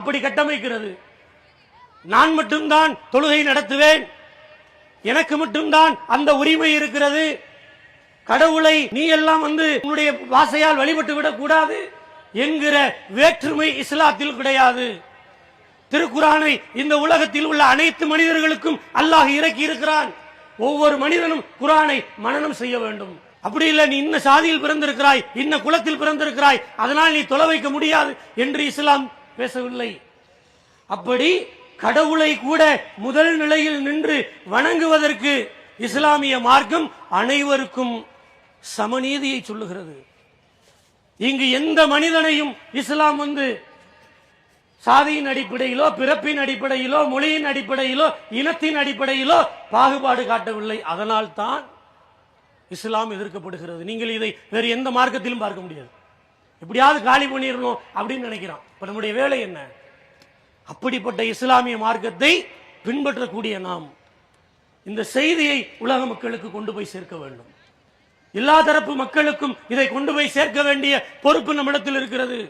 அப்படி கட்டமைக்கிறது. நான் மட்டும்தான் தொழுகை நடத்துவேன், எனக்கு மட்டும்தான் அந்த உரிமை இருக்கிறது, கடவுளை நீ எல்லாம் உன்னுடைய வாசையால் வழிபட்டு விடக் கூடாது என்கிற வேற்றுமை இஸ்லாத்தில் கிடையாது. திருக்குரானை இந்த உலகத்தில் உள்ள அனைத்து மனிதர்களுக்கும் அல்லாஹ் இறக்கி இருக்கிறான். ஒவ்வொரு மனிதனும் குரானை மனனம் செய்ய வேண்டும். அப்படி இல்லை, நீ இன்ன சாதியில் பிறந்திருக்கிறாய், இன்ன குலத்தில் பிறந்திருக்கிறாய், அதனால் நீ தொலை வைக்க முடியாது என்று இஸ்லாம் பேசவில்லை. அப்படி கடவுளை கூட முதல் நிலையில் நின்று வணங்குவதற்கு இஸ்லாமிய மார்க்கம் அனைவருக்கும் சமநீதியை சொல்லுகிறது. இங்கு எந்த மனிதனையும் இஸ்லாம் சாதியின் அடிப்படையிலோ, பிறப்பின் அடிப்படையிலோ, மொழியின் அடிப்படையிலோ, இனத்தின் அடிப்படையிலோ பாகுபாடு காட்டவில்லை. அதனால் தான் இஸ்லாம் எதிர்க்கப்படுகிறது. நீங்கள் இதை வேறு எந்த மார்க்கத்திலும் பார்க்க முடியாது. எப்படியாவது காலி பண்ணிடணும் அப்படின்னு நினைக்கிறான். இப்ப நம்முடைய வேலை என்ன? அப்படிப்பட்ட இஸ்லாமிய மார்க்கத்தை பின்பற்றக்கூடிய நாம் இந்த செய்தியை உலக மக்களுக்கு கொண்டு போய் சேர்க்க வேண்டும். எல்லா தரப்பு மக்களுக்கும் இதை கொண்டு போய் சேர்க்க வேண்டிய பொறுப்பு நம்மிடத்தில் இருக்கிறது.